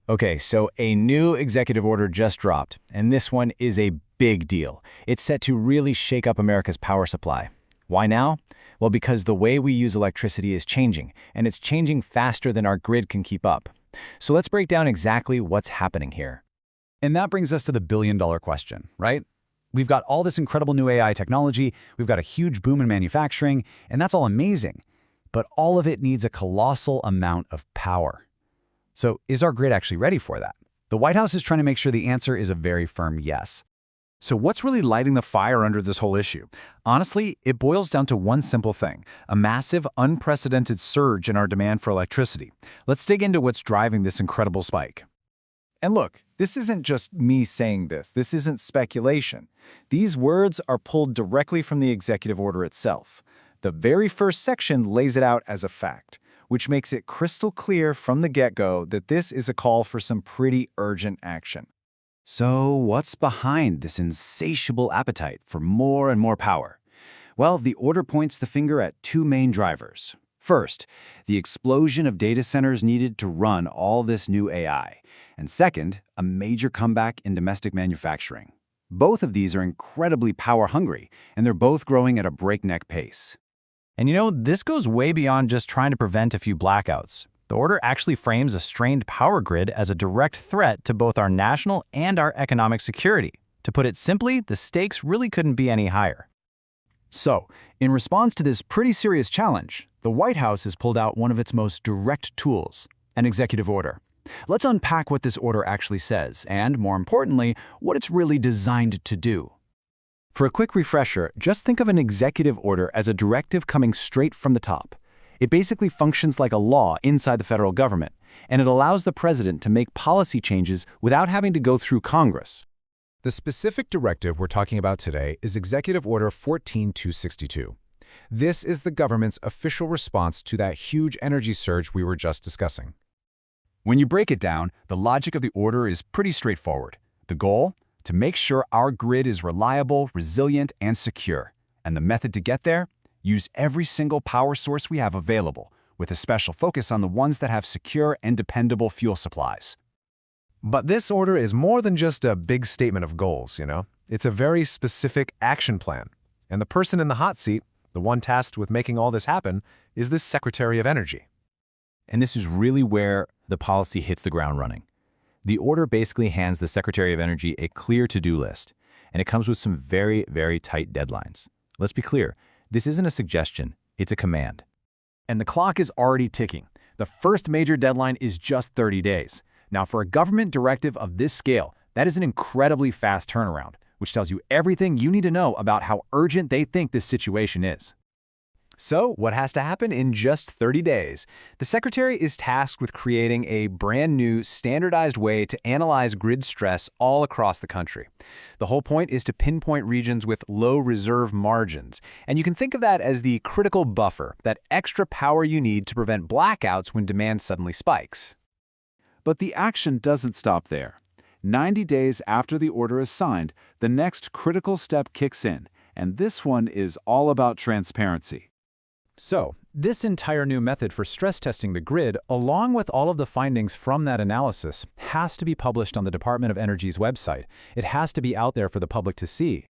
Okay, so a new executive order just dropped, and this one is a big deal. It's set to really shake up America's power supply. Why now? Well, because the way we use electricity is changing, and it's changing faster than our grid can keep up. So let's break down exactly what's happening here. And that brings us to the billion-dollar question, right? We've got all this incredible new AI technology, we've got a huge boom in manufacturing, and that's all amazing. But all of it needs a colossal amount of power. So is our grid actually ready for that? The White House is trying to make sure the answer is a very firm yes. So what's really lighting the fire under this whole issue? Honestly, it boils down to one simple thing: a massive, unprecedented surge in our demand for electricity. Let's dig into what's driving this incredible spike. And look, this isn't just me saying this. This isn't speculation. These words are pulled directly from the executive order itself. The very first section lays it out as a fact, which makes it crystal clear from the get-go that this is a call for some pretty urgent action. So what's behind this insatiable appetite for more and more power? Well, the order points the finger at two main drivers. First, the explosion of data centers needed to run all this new AI. And second, a major comeback in domestic manufacturing. Both of these are incredibly power-hungry, and they're both growing at a breakneck pace. And you know, this goes way beyond just trying to prevent a few blackouts. The order actually frames a strained power grid as a direct threat to both our national and our economic security. To put it simply, the stakes really couldn't be any higher. So, in response to this pretty serious challenge, the White House has pulled out one of its most direct tools, an executive order. Let's unpack what this order actually says, and more importantly, what it's really designed to do. For a quick refresher, just think of an executive order as a directive coming straight from the top. It basically functions like a law inside the federal government, and it allows the president to make policy changes without having to go through Congress. The specific directive we're talking about today is Executive Order 14262. This is the government's official response to that huge energy surge we were just discussing. When you break it down, the logic of the order is pretty straightforward. The goal? To make sure our grid is reliable, resilient, and secure. And the method to get there? Use every single power source we have available, with a special focus on the ones that have secure and dependable fuel supplies. But this order is more than just a big statement of goals, you know? It's a very specific action plan. And the person in the hot seat, the one tasked with making all this happen, is the Secretary of Energy. And this is really where the policy hits the ground running. The order basically hands the Secretary of Energy a clear to-do list, and it comes with some very, very tight deadlines. Let's be clear, this isn't a suggestion, it's a command. And the clock is already ticking. The first major deadline is just 30 days. Now, for a government directive of this scale, that is an incredibly fast turnaround, which tells you everything you need to know about how urgent they think this situation is. So, what has to happen in just 30 days? The Secretary is tasked with creating a brand new, standardized way to analyze grid stress all across the country. The whole point is to pinpoint regions with low reserve margins, and you can think of that as the critical buffer, that extra power you need to prevent blackouts when demand suddenly spikes. But the action doesn't stop there. 90 days after the order is signed, the next critical step kicks in, and this one is all about transparency. So, this entire new method for stress testing the grid, along with all of the findings from that analysis, has to be published on the Department of Energy's website. It has to be out there for the public to see.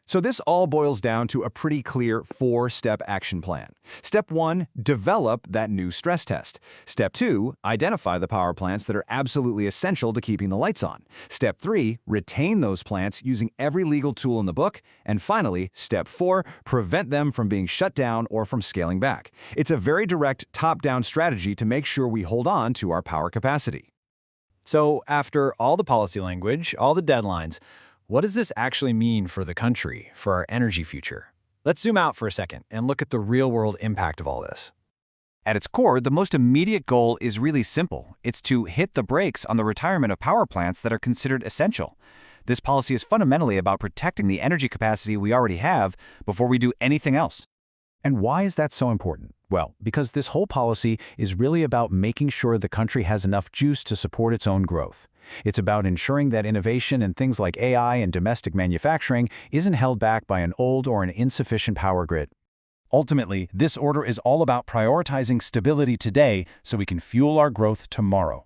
So this all boils down to a pretty clear 4-step action plan. Step 1, develop that new stress test. Step 2, identify the power plants that are absolutely essential to keeping the lights on. Step 3, retain those plants using every legal tool in the book. And finally, Step 4, prevent them from being shut down or from scaling back. It's a very direct top-down strategy to make sure we hold on to our power capacity. So after all the policy language, all the deadlines, what does this actually mean for the country, for our energy future? Let's zoom out for a second and look at the real-world impact of all this. At its core, the most immediate goal is really simple. It's to hit the brakes on the retirement of power plants that are considered essential. This policy is fundamentally about protecting the energy capacity we already have before we do anything else. And why is that so important? Well, because this whole policy is really about making sure the country has enough juice to support its own growth. It's about ensuring that innovation in things like AI and domestic manufacturing isn't held back by an old or an insufficient power grid. Ultimately, this order is all about prioritizing stability today so we can fuel our growth tomorrow.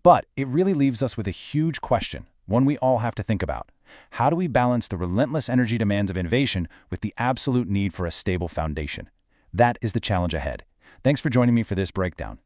But it really leaves us with a huge question, one we all have to think about. How do we balance the relentless energy demands of innovation with the absolute need for a stable foundation? That is the challenge ahead. Thanks for joining me for this breakdown.